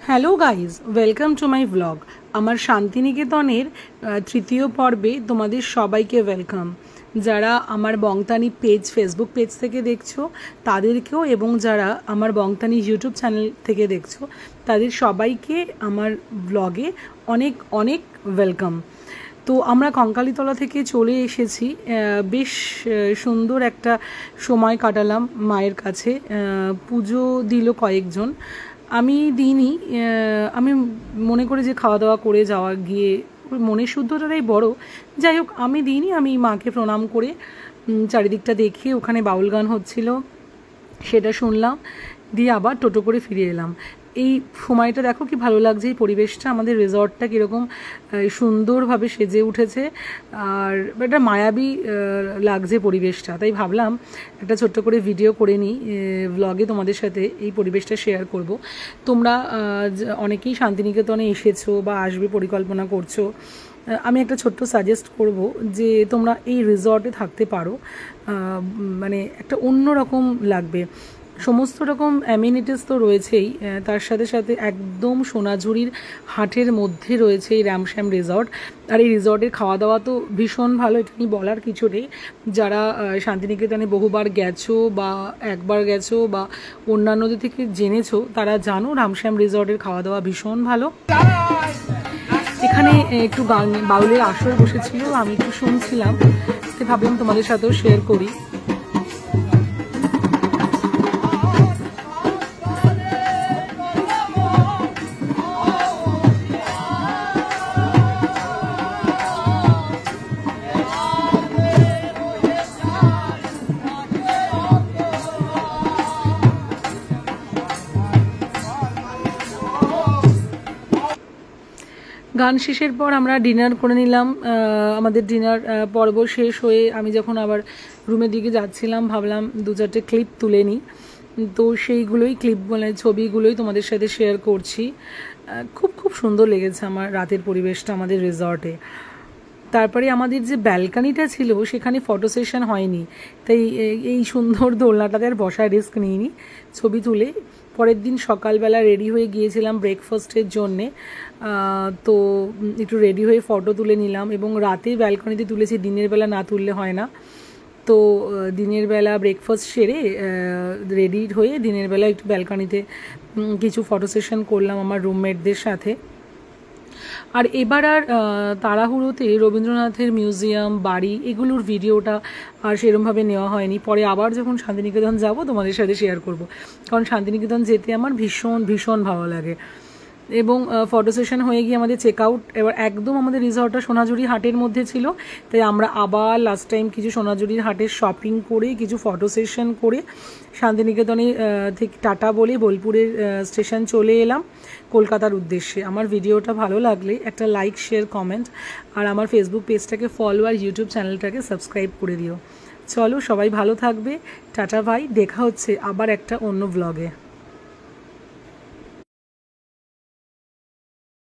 Hello guys, welcome to my blog. আমার শান্তিনিকেতনের তৃতীয় পর্বে তোমাদের সবাইকে ওয়েলকাম। যারা আমার বংতানি পেজ ফেসবুক পেজ থেকে দেখছো তাদেরকেও, এবং যারা আমার বংতানি ইউটিউব চ্যানেল থেকে দেখছো তাদের সবাইকে আমার ব্লগে অনেক অনেক ওয়েলকাম। তো আমরা কঙ্কালীতলা থেকে চলে এসেছি। বেশ সুন্দর একটা সময় কাটালাম মায়ের কাছে। পুজো দিল কয়েকজন, আমি দিইনি। আমি মনে করি যে খাওয়া দাওয়া করে যাওয়া গিয়ে মনের শুদ্ধটাই বড়। যাই হোক, আমি দিইনি। আমি মাকে প্রণাম করে চারিদিকটা দেখে, ওখানে বাউল গান হচ্ছিল সেটা শুনলাম, দিয়ে আবার টোটো করে ফিরে এলাম। এই সময়টা দেখো কি ভালো লাগছে, এই পরিবেশটা, আমাদের রিসর্টটা কীরকম সুন্দরভাবে সেজে উঠেছে আর একটা মায়াবী লাগছে পরিবেশটা। তাই ভাবলাম একটা ছোট্ট করে ভিডিও করে নিই, ব্লগে তোমাদের সাথে এই পরিবেশটা শেয়ার করব। তোমরা অনেকেই শান্তিনিকেতনে এসেছো বা আসবে পরিকল্পনা করছো, আমি একটা ছোট্ট সাজেস্ট করব যে তোমরা এই রিসর্টে থাকতে পারো। মানে একটা অন্যরকম লাগবে। সমস্ত রকম অ্যামিনিটিস তো রয়েছেই, তার সাথে সাথে একদম সোনাঝুরির হাটের মধ্যে রয়েছে এই রামশ্যাম রিসর্ট। আর এই রিসর্টের খাওয়া দাওয়া তো ভীষণ ভালো, এটা নিয়ে বলার কিছু নেই। যারা শান্তিনিকেতনে বহুবার গেছো বা একবার গেছো বা অন্যান্যদের থেকে জেনেছো তারা জানো রামশ্যাম রিসর্টের খাওয়া দাওয়া ভীষণ ভালো। এখানে একটু গান বাউলের আসর বসেছিল, আমি একটু শুনছিলাম, তো ভাবলাম তোমাদের সাথেও শেয়ার করি। গান শেষের পর আমরা ডিনার করে নিলাম। আমাদের ডিনার পর্ব শেষ হয়ে আমি যখন আবার রুমের দিকে যাচ্ছিলাম ভাবলাম দু চারটে ক্লিপ তুলে নিই। তো সেইগুলোই ক্লিপ, মানে ছবিগুলোই তোমাদের সাথে শেয়ার করছি। খুব খুব সুন্দর লেগেছে আমার রাতের পরিবেশটা আমাদের রিসর্টে। তারপরে আমাদের যে ব্যালকানিটা ছিল সেখানে ফটো সেশন হয়নি, তাই এই সুন্দর দোলনাটাতে আর বসার রিস্ক নিইনি। ছবি তুলে পরের দিন সকালবেলা রেডি হয়ে গিয়েছিলাম ব্রেকফাস্টের জন্যে। তো একটু রেডি হয়ে ফটো তুলে নিলাম, এবং রাতে ব্যালকনিতে তুলেছি, দিনের বেলা না তুললে হয় না। তো দিনের বেলা ব্রেকফাস্ট সেরে রেডি হয়ে দিনের বেলা একটু ব্যালকনিতে কিছু ফটো সেশন করলাম আমার রুমমেটদের সাথে। আর এবার আর তাড়াহুড়োতে রবীন্দ্রনাথের মিউজিয়াম, বাড়ি, এগুলোর ভিডিওটা আর সেরমভাবে নেওয়া হয়নি। পরে আবার যখন শান্তিনিকেতন যাব তোমাদের সাথে শেয়ার করব, কারণ শান্তিনিকেতন যেতে আমার ভীষণ ভীষণ ভালো লাগে। এবং ফটো সেশন হয়ে গিয়ে আমাদের চেক আউট। এবার একদম আমাদের রিসর্টটা সোনাঝুরি হাটের মধ্যে ছিল, তাই আমরা আবার লাস্ট টাইম কিছু সোনাঝুরির হাটের শপিং করে কিছু ফটো সেশন করে শান্তিনিকেতনে থেকে টাটা বলে বোলপুরের স্টেশন চলে এলাম কলকাতার উদ্দেশ্যে। আমার ভিডিওটা ভালো লাগলে একটা লাইক, শেয়ার, কমেন্ট, আর আমার ফেসবুক পেজটাকে ফলো আর ইউটিউব চ্যানেলটাকে সাবস্ক্রাইব করে দিও। চলো, সবাই ভালো থাকবে। টাটা, ভাই, দেখা হচ্ছে আবার একটা অন্য ব্লগে।